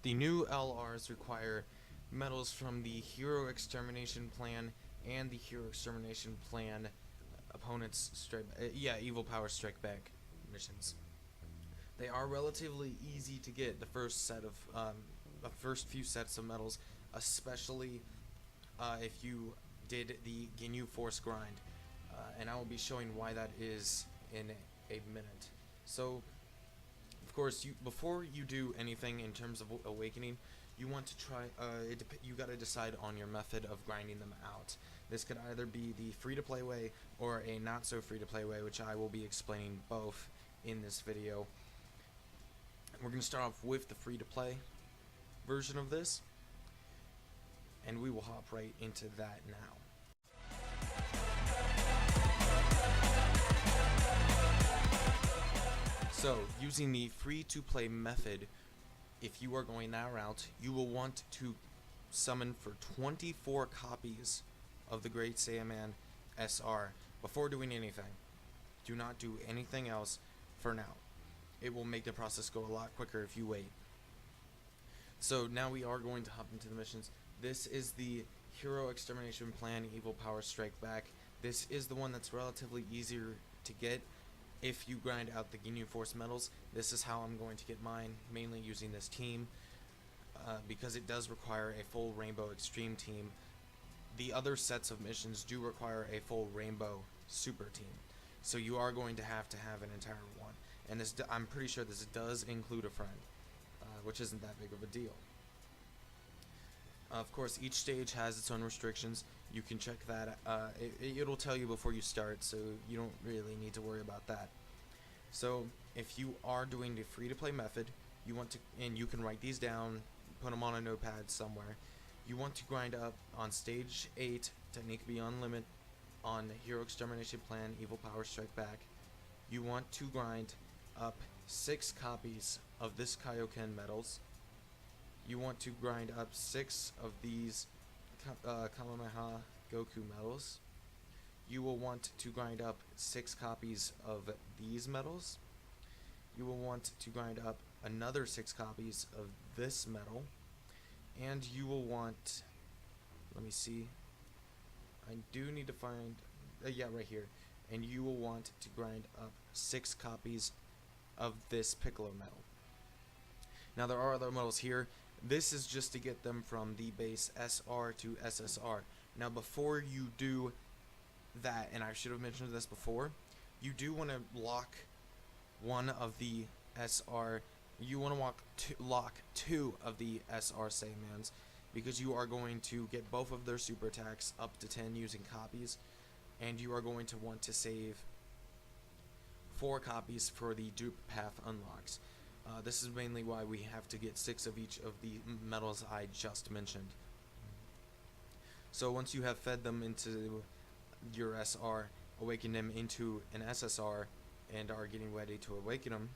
The new LRs require medals from the Hero Extermination Plan and the Hero Extermination Plan opponents Evil Power Strike Back missions. They are relatively easy to get the first few sets of medals, especially if you did the Ginyu Force grind, and I will be showing why that is in a minute. So, of course, before you do anything in terms of awakening, you want to try. You got to decide on your method of grinding them out. This could either be the free-to-play way or a not so free-to-play way, which I will be explaining both in this video. We're going to start off with the free-to-play version of this, and we will hop right into that now. So, using the free-to-play method, if you are going that route, you will want to summon for 24 copies of the Great Saiyaman SR before doing anything. Do not do anything else for now. It will make the process go a lot quicker if you wait. So now we are going to hop into the missions. This is the Hero Extermination Plan Evil Power Strike Back. This is the one that's relatively easier to get if you grind out the Ginyu Force medals. This is how I'm going to get mine, mainly using this team, because it does require a full Rainbow Extreme team. The other sets of missions do require a full Rainbow Super team, so you are going to have an entire one. And this, I'm pretty sure this does include a friend, which isn't that big of a deal. Of course, each stage has its own restrictions. You can check that. It'll tell you before you start, so you don't really need to worry about that. So, if you are doing the free-to-play method, you want to, and you can write these down, put them on a notepad somewhere. You want to grind up on Stage 8, Technique Beyond Limit, on Hero Extermination Plan, Evil Power Strike Back. You want to grind up 6 copies of this Kaioken medals. You want to grind up 6 of these Kamehameha Goku medals. You will want to grind up 6 copies of these medals. You will want to grind up another 6 copies of this medal. And you will want, let me see, I do need to find, right here. And you will want to grind up 6 copies of this Piccolo medal. Now there are other medals here. This is just to get them from the base SR to SSR. Now before you do that, and I should have mentioned this before, you do want to lock one of the SR, you want to lock 2 of the SR Saiyamans, because you are going to get both of their super attacks up to 10 using copies, and you are going to want to save 4 copies for the dupe path unlocks. This is mainly why we have to get 6 of each of the medals I just mentioned. So once you have fed them into your SR, awaken them into an SSR, and are getting ready to awaken him,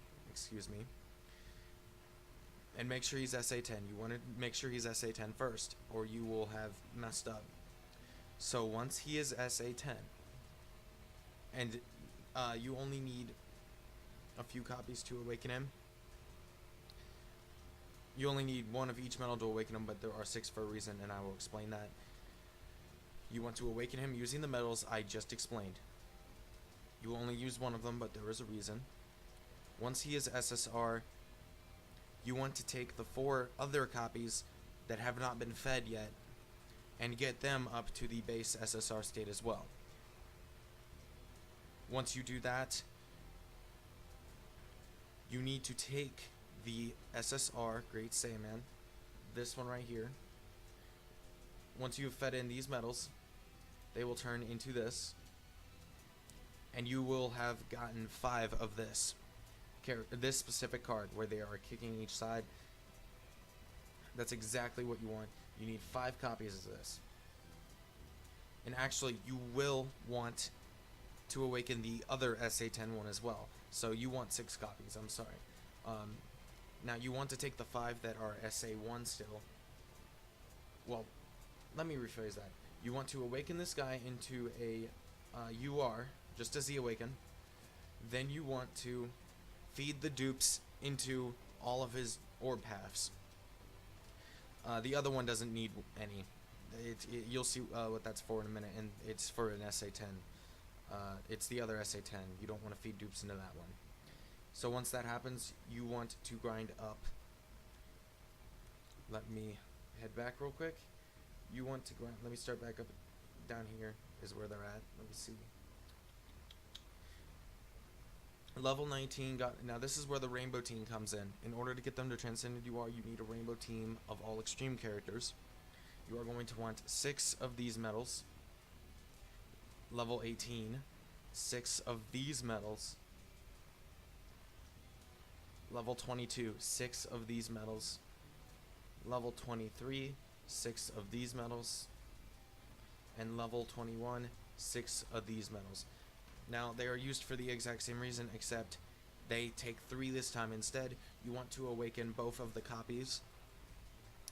and make sure he's SA10. You want to make sure he's SA10 first, or you will have messed up. So once he is SA10, and you only need a few copies to awaken him. You only need 1 of each medal to awaken him, but there are 6 for a reason, and I will explain that. You want to awaken him using the medals I just explained. You will only use 1 of them, but there is a reason. Once he is SSR, you want to take the 4 other copies that have not been fed yet and get them up to the base SSR state as well. Once you do that, you need to take the SSR Great Saiyaman, this one right here. Once you have fed in these medals, they will turn into this, and you will have gotten 5 of this specific card where they are kicking each side. That's exactly what you want. You need 5 copies of this. And actually, you will want to awaken the other SA10 one as well. So you want 6 copies, I'm sorry. Now you want to take the 5 that are SA1 still. Well, let me rephrase that. You want to awaken this guy into a UR, just as the awaken. Then you want to feed the dupes into all of his orb paths. The other one doesn't need any. You'll see what that's for in a minute, and it's for an SA10. It's the other SA10. You don't want to feed dupes into that one. So once that happens, you want to grind up. Let me head back real quick. You want to grind. Let me start back up. Down here is where they're at. Let me see. Level 19 got. Now this is where the rainbow team comes in. In order to get them to Transcended UR, you need a rainbow team of all extreme characters. You are going to want 6 of these medals. Level 18, 6 of these medals. Level 22, 6 of these medals. Level 23, 6 of these medals. And level 21, 6 of these medals. Now they are used for the exact same reason, except they take 3 this time instead. You want to awaken both of the copies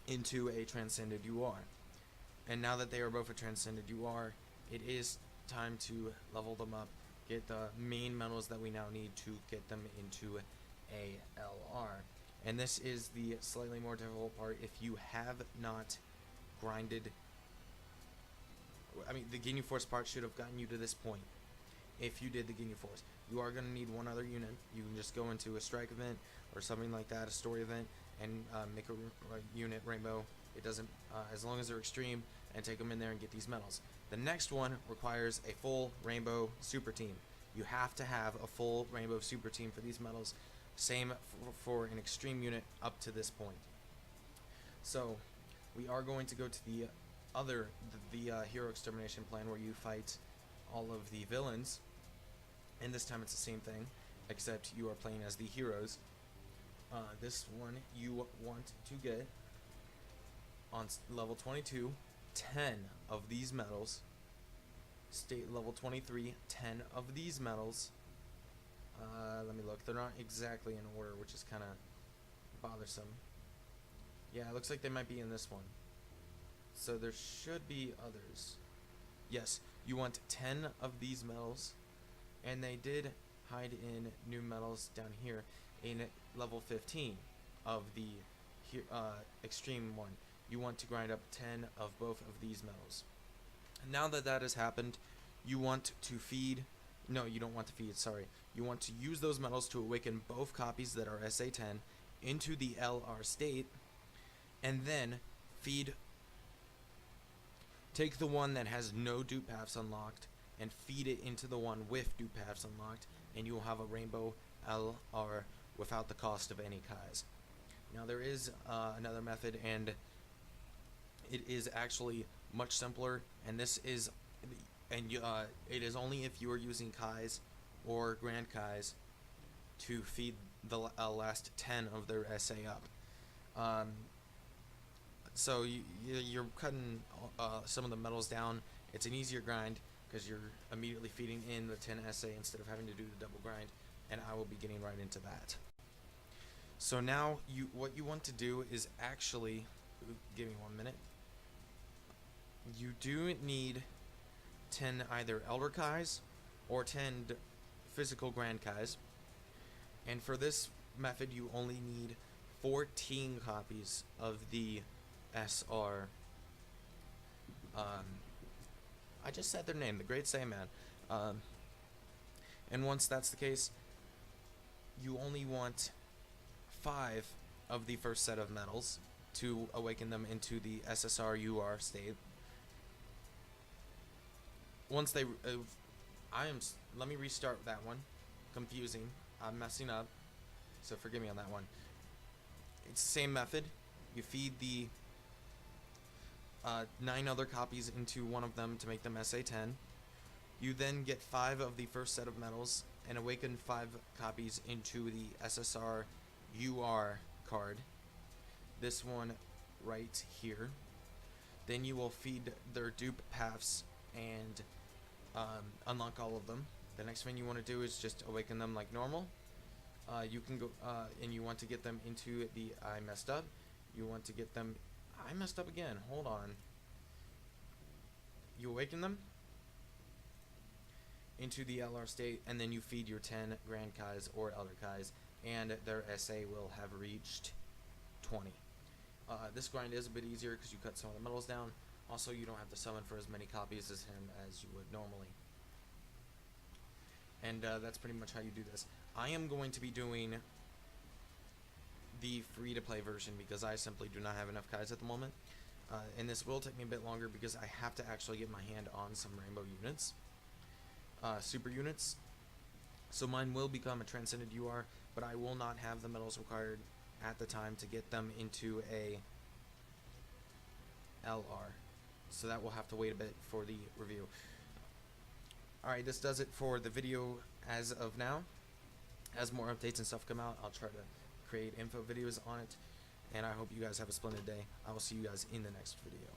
into a Transcended UR. And now that they are both a Transcended UR, it is time to level them up, get the main medals that we now need to get them into a LR. And this is the slightly more difficult part. If you have not grinded, I mean, the Ginyu Force part should have gotten you to this point. If you did the Ginyu Force, you are going to need one other unit. You can just go into a strike event or something like that, a story event, and make a unit rainbow. It doesn't, as long as they're extreme, and take them in there and get these medals. The next one requires a full rainbow super team. You have to have a full rainbow super team for these medals. Same for an extreme unit up to this point. So we are going to go to the other, the hero extermination plan, where you fight all of the villains, and this time it's the same thing, except you are playing as the heroes. This one you want to get on level 22, 10 of these medals. State level 23, 10 of these medals. Let me look. They're not exactly in order, which is kind of bothersome. Yeah, it looks like they might be in this one. So there should be others. Yes, you want 10 of these medals, and they did hide in new medals down here in level 15 of the extreme one. You want to grind up 10 of both of these medals. Now that that has happened, you want to feed. No, you don't want to feed, sorry. You want to use those medals to awaken both copies that are SA10 into the LR state, and then feed. Take the one that has no dupe paths unlocked and feed it into the one with dupe paths unlocked, and you will have a rainbow LR without the cost of any Kais. Now there is another method, and it is actually much simpler, and this is, it is only if you are using Kais or Grand Kais to feed the last 10 of their SA up. So you're cutting some of the medals down. It's an easier grind because you're immediately feeding in the 10 SA instead of having to do the double grind, and I will be getting right into that. So now what you want to do is actually, give me 1 minute. You do need 10 either Elder Kais or 10 physical Grand Kais, and for this method you only need 14 copies of the SR. I just said their name, the Great Saiyaman. And once that's the case, you only want 5 of the first set of medals to awaken them into the SSR UR state. Once they, let me restart that one. Confusing. I'm messing up, so forgive me on that one. It's the same method. You feed the 9 other copies into one of them to make them SA10. You then get 5 of the first set of medals and awaken 5 copies into the SSR UR card. This one right here. Then you will feed their dupe paths and unlock all of them. The next thing you want to do is just awaken them like normal. You can go and you want to get them into the I messed up. You want to get them. I messed up again. Hold on. You awaken them into the LR state, and then you feed your 10 Grand Kais or Elder Kais, and their SA will have reached 20. This grind is a bit easier because you cut some of the medals down. Also, you don't have to summon for as many copies as him as you would normally. And that's pretty much how you do this. I am going to be doing the free-to-play version because I simply do not have enough Kais at the moment. And this will take me a bit longer because I have to actually get my hand on some rainbow units. Super units. So mine will become a Transcended UR, but I will not have the medals required at the time to get them into a LR. So that will have to wait a bit for the review. Alright, this does it for the video as of now. As more updates and stuff come out, I'll try to create info videos on it. And I hope you guys have a splendid day. I will see you guys in the next video.